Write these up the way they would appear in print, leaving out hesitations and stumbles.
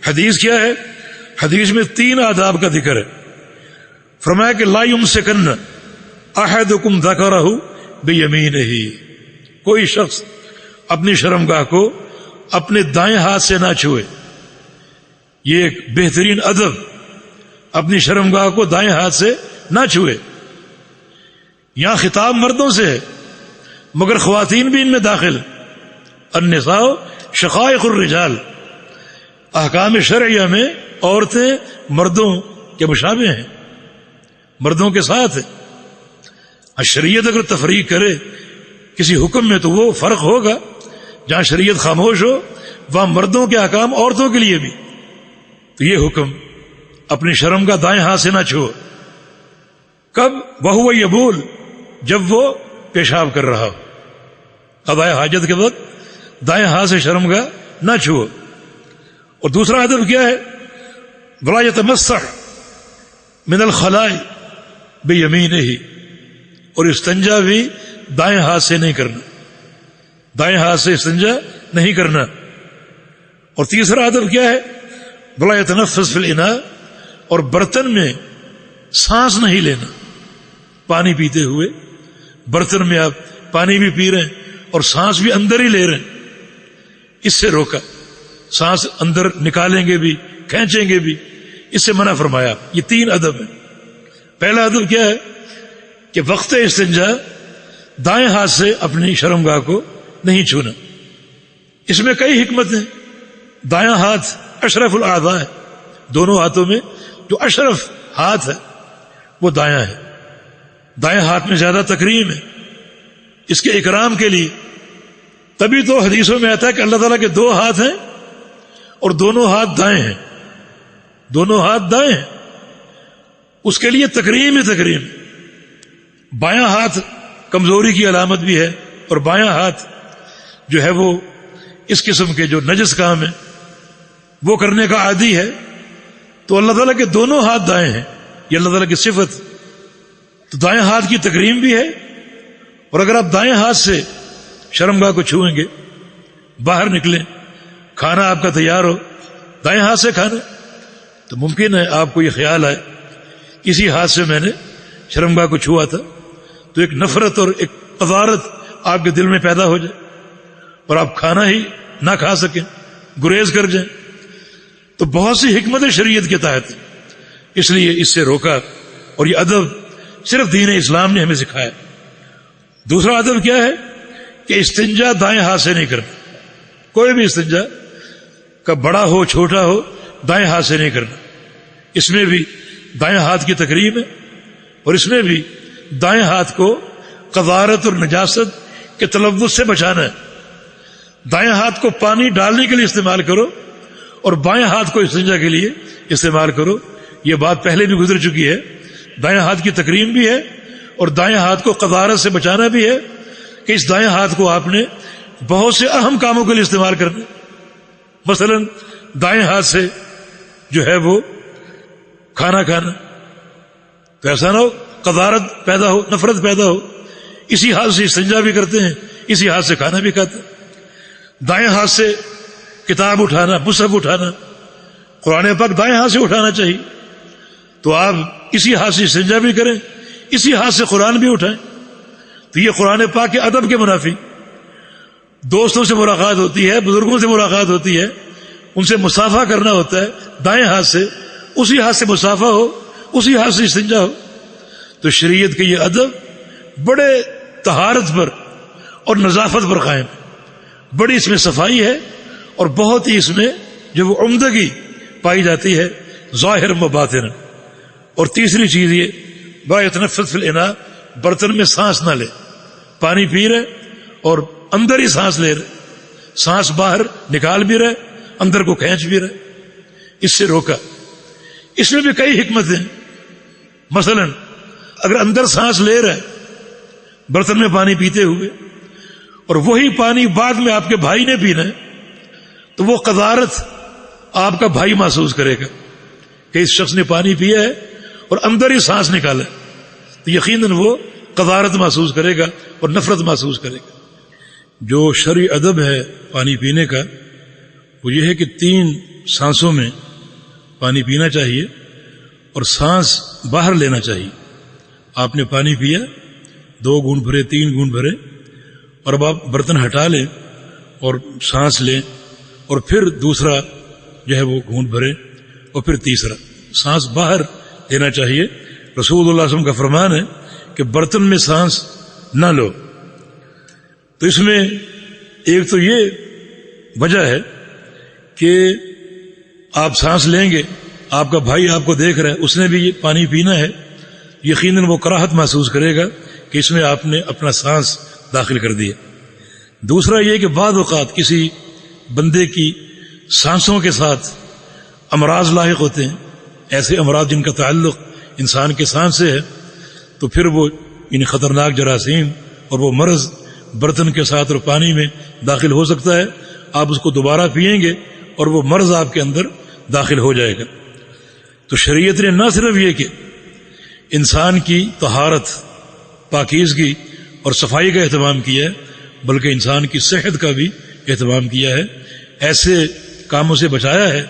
حدیث کیا ہے؟ حدیث میں 3 آداب کا ذکر ہے. فرمایا کہ لا یمسکن احدکم ذکرہ بیمینہ، کوئی شخص اپنی شرمگاہ کو اپنے دائیں ہاتھ سے نہ چھوئے. یہ ایک بہترین ادب، اپنی شرمگاہ کو دائیں ہاتھ سے نہ چھوئے. یہاں خطاب مردوں سے ہے مگر خواتین بھی ان میں داخل. النساء شقائق الرجال، احکام شرعیہ میں عورتیں مردوں کے مشابہ ہیں، مردوں کے ساتھ ہے. شریعت اگر تفریق کرے کسی حکم میں تو وہ فرق ہوگا. جہاں شریعت خاموش ہو وہاں مردوں کے احکام عورتوں کے لیے بھی. تو یہ حکم اپنی شرم کا دائیں ہاتھ سے نہ چھو. کب؟ وہو یبول، جب وہ پیشاب کر رہا ہو. قضاء حاجت کے وقت دائیں ہاتھ سے شرم کا نہ چھو. اور دوسرا ادب کیا ہے؟ ولا یتمسح من الخلاء بیمینہ، اور استنجا بھی دائیں ہاتھ سے نہیں کرنا، دائیں ہاتھ سے استنجا نہیں کرنا. اور تیسرا ادب کیا ہے؟ ولا یتنفس فی الاناء، اور برتن میں سانس نہیں لینا. پانی پیتے ہوئے برتن میں آپ پانی بھی پی رہے ہیں اور سانس بھی اندر ہی لے رہے ہیں، اس سے روکا. سانس اندر نکالیں گے بھی کھینچیں گے بھی، اس سے منع فرمایا. یہ 3 ادب ہیں. پہلا ادب کیا ہے کہ وقت استنجا دائیں ہاتھ سے اپنی شرمگاہ کو نہیں چھونا. اس میں کئی حکمتیں. دایاں ہاتھ اشرف الاعضاء ہے، دونوں ہاتھوں میں جو اشرف ہاتھ ہے وہ دایاں ہے. دائیں ہاتھ میں زیادہ تکریم ہے اس کے اکرام کے لیے. تبھی تو حدیثوں میں آتا ہے کہ اللہ تعالیٰ کے 2 ہاتھ ہیں اور دونوں ہاتھ دائیں ہیں، دونوں ہاتھ دائیں ہیں. اس کے لیے تکریم ہی تکریم. بایاں ہاتھ کمزوری کی علامت بھی ہے، اور بایاں ہاتھ جو ہے وہ اس قسم کے جو نجس کام ہے وہ کرنے کا عادی ہے. تو اللہ تعالیٰ کے دونوں ہاتھ دائیں ہیں، یہ اللہ تعالیٰ کی صفت. تو دائیں ہاتھ کی تکریم بھی ہے. اور اگر آپ دائیں ہاتھ سے شرمگاہ کو چھوئیں گے، باہر نکلیں، کھانا آپ کا تیار ہو، دائیں ہاتھ سے کھانا، تو ممکن ہے آپ کو یہ خیال آئے اسی ہاتھ سے میں نے شرمگاہ کو چھوا تھا، تو ایک نفرت اور ایک قذارت آپ کے دل میں پیدا ہو جائے اور آپ کھانا ہی نہ کھا سکیں، گریز کر جائیں. تو بہت سی حکمتیں شریعت کے تحت ہیں، اس لیے اس سے روکا. اور یہ ادب صرف دین اسلام نے ہمیں سکھایا. دوسرا ادب کیا ہے کہ استنجا دائیں ہاتھ سے نہیں کرنا. کوئی بھی استنجا کا بڑا ہو چھوٹا ہو دائیں ہاتھ سے نہیں کرنا. اس میں بھی دائیں ہاتھ کی تکریم ہے، اور اس میں بھی دائیں ہاتھ کو قذارت اور نجاست کے تلوث سے بچانا ہے. دائیں ہاتھ کو پانی ڈالنے کے لیے استعمال کرو اور بائیں ہاتھ کو استنجا کے لیے استعمال کرو. یہ بات پہلے بھی گزر چکی ہے. دائیں ہاتھ کی تکریم بھی ہے اور دائیں ہاتھ کو قذارت سے بچانا بھی ہے کہ اس دائیں ہاتھ کو آپ نے بہت سے اہم کاموں کے لیے استعمال کرنا. مثلا دائیں ہاتھ سے جو ہے وہ کھانا کھانا، تو ایسا نہ ہو قذارت پیدا ہو، نفرت پیدا ہو. اسی ہاتھ سے استنجا بھی کرتے ہیں، اسی ہاتھ سے کھانا بھی کھاتے ہیں. دائیں ہاتھ سے کتاب اٹھانا، مصحف اٹھانا، قرآن پاک دائیں ہاتھ سے اٹھانا چاہیے. تو آپ اسی ہاتھ سے استنجا بھی کریں، اسی ہاتھ سے قرآن بھی اٹھائیں. تو یہ قرآن پاک کے ادب کے منافی. دوستوں سے ملاقات ہوتی ہے، بزرگوں سے ملاقات ہوتی ہے، ان سے مصافحہ کرنا ہوتا ہے دائیں ہاتھ سے، اسی ہاتھ سے مصافحہ ہو، اسی ہاتھ سے استنجا ہو. تو شریعت کے یہ ادب بڑے طہارت پر اور نظافت پر قائم ہے. بڑی اس میں صفائی ہے اور بہت ہی اس میں جو وہ عمدگی پائی جاتی ہے ظاہر و باطن. اور تیسری چیز یہ بڑا یتنفس فی الاناء، برتن میں سانس نہ لے. پانی پی رہے اور اندر ہی سانس لے رہے، سانس باہر نکال بھی رہے، اندر کو کھینچ بھی رہے، اس سے روکا. اس میں بھی کئی حکمتیں. مثلا اگر اندر سانس لے رہے برتن میں پانی پیتے ہوئے اور وہی پانی بعد میں آپ کے بھائی نے پینا ہے، تو وہ قذارت آپ کا بھائی محسوس کرے گا کہ اس شخص نے پانی پیا ہے اور اندر ہی سانس نکالا ہے. تو یقیناً وہ قذارت محسوس کرے گا اور نفرت محسوس کرے گا. جو شرعی ادب ہے پانی پینے کا وہ یہ ہے کہ 3 سانسوں میں پانی پینا چاہیے اور سانس باہر لینا چاہیے. آپ نے پانی پیا، 2 گھونٹ بھرے، 3 گھونٹ بھرے، اور اب آپ برتن ہٹا لیں اور سانس لیں، اور پھر دوسرا جو ہے وہ گھونٹ بھرے، اور پھر تیسرا. سانس باہر لینا چاہیے. رسول اللہ صلی اللہ علیہ وسلم کا فرمان ہے کہ برتن میں سانس نہ لو. تو اس میں ایک تو یہ وجہ ہے کہ آپ سانس لیں گے، آپ کا بھائی آپ کو دیکھ رہا ہے، اس نے بھی یہ پانی پینا ہے، یقیناً وہ کراہت محسوس کرے گا کہ اس میں آپ نے اپنا سانس داخل کر دیا. دوسرا یہ کہ بعض اوقات کسی بندے کی سانسوں کے ساتھ امراض لاحق ہوتے ہیں، ایسے امراض جن کا تعلق انسان کے سانس سے ہے، تو پھر وہ ان خطرناک جراثیم اور وہ مرض برتن کے ساتھ اور پانی میں داخل ہو سکتا ہے. آپ اس کو دوبارہ پئیں گے اور وہ مرض آپ کے اندر داخل ہو جائے گا. تو شریعت نے نہ صرف یہ کہ انسان کی طہارت، پاکیزگی اور صفائی کا اہتمام کیا ہے، بلکہ انسان کی صحت کا بھی اہتمام کیا ہے. ایسے کاموں سے بچایا ہے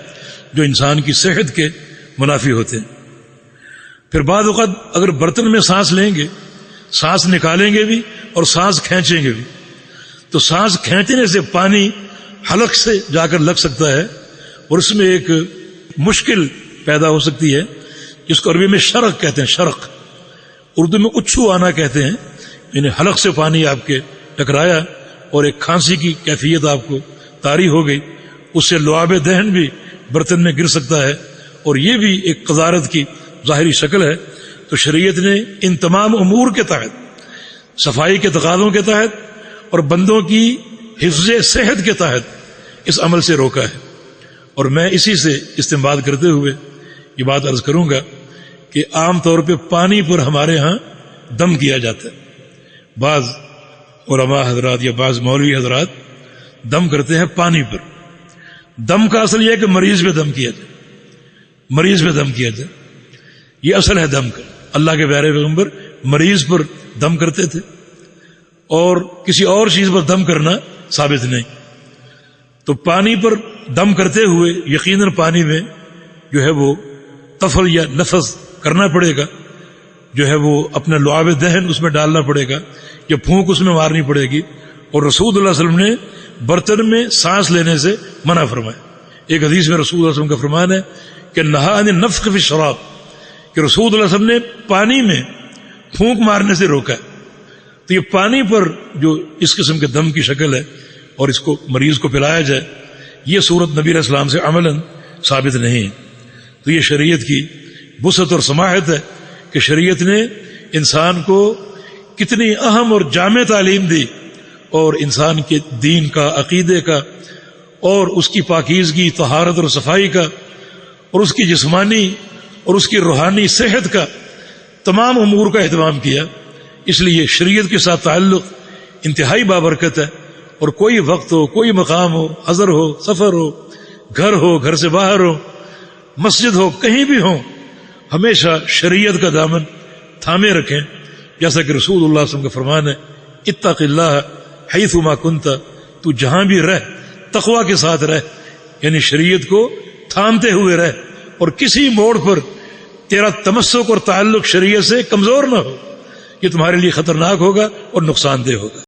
جو انسان کی صحت کے منافی ہوتے ہیں. پھر بعض اوقات اگر برتن میں سانس لیں گے، سانس نکالیں گے بھی اور سانس کھینچیں گے بھی، تو سانس کھینچنے سے پانی حلق سے جا کر لگ سکتا ہے اور اس میں ایک مشکل پیدا ہو سکتی ہے جس کو عربی میں شرق کہتے ہیں. شرق اردو میں اچھو آنا کہتے ہیں. یعنی حلق سے پانی آپ کے ٹکرایا اور ایک کھانسی کی کیفیت آپ کو طاری ہو گئی، اس سے لعاب دہن بھی برتن میں گر سکتا ہے، اور یہ بھی ایک قذارت کی ظاہری شکل ہے. تو شریعت نے ان تمام امور کے تحت، صفائی کے تقاضوں کے تحت اور بندوں کی حفظ صحت کے تحت اس عمل سے روکا ہے. اور میں اسی سے استنباط کرتے ہوئے یہ بات عرض کروں گا کہ عام طور پہ پانی پر ہمارے ہاں دم کیا جاتا ہے. بعض علماء حضرات یا بعض مولوی حضرات دم کرتے ہیں پانی پر. دم کا اصل یہ ہے کہ مریض پہ دم کیا جائے، مریض پہ دم کیا جائے، یہ اصل ہے دم کا. اللہ کے پیارے پیغمبر مریض پر دم کرتے تھے، اور کسی اور چیز پر دم کرنا ثابت نہیں. تو پانی پر دم کرتے ہوئے یقیناً پانی میں جو ہے وہ طفل یا نفس کرنا پڑے گا، جو ہے وہ اپنا لعاب دہن اس میں ڈالنا پڑے گا یا پھونک اس میں مارنی پڑے گی. اور رسول اللہ علیہ وسلم نے برتن میں سانس لینے سے منع فرمایا. ایک حدیث میں رسول اللہ علیہ وسلم کا فرمان ہے کہ نہا عن النفخ فی الشراب، کہ رسول اللہ علیہ وسلم نے پانی میں پھونک مارنے سے روکا ہے. تو یہ پانی پر جو اس قسم کے دم کی شکل ہے اور اس کو مریض کو پلایا جائے، یہ صورت نبی علیہ السلام سے عملاً ثابت نہیں ہے. تو یہ شریعت کی وسعت اور سماحت ہے کہ شریعت نے انسان کو کتنی اہم اور جامع تعلیم دی، اور انسان کے دین کا، عقیدے کا، اور اس کی پاکیزگی، طہارت اور صفائی کا، اور اس کی جسمانی اور اس کی روحانی صحت کا تمام امور کا اہتمام کیا. اس لیے شریعت کے ساتھ تعلق انتہائی بابرکت ہے. اور کوئی وقت ہو، کوئی مقام ہو، حضر ہو، سفر ہو، گھر ہو، گھر سے باہر ہو، مسجد ہو، کہیں بھی ہو، ہمیشہ شریعت کا دامن تھامے رکھیں. جیسا کہ رسول اللہ صلی اللہ علیہ وسلم کا فرمان ہے، اتق اللہ حیث ما کنت، تو جہاں بھی رہ تقوی کے ساتھ رہ، یعنی شریعت کو تھامتے ہوئے رہ، اور کسی موڑ پر تیرا تمسک اور تعلق شریعت سے کمزور نہ ہو. یہ تمہارے لیے خطرناک ہوگا اور نقصان دہ ہوگا.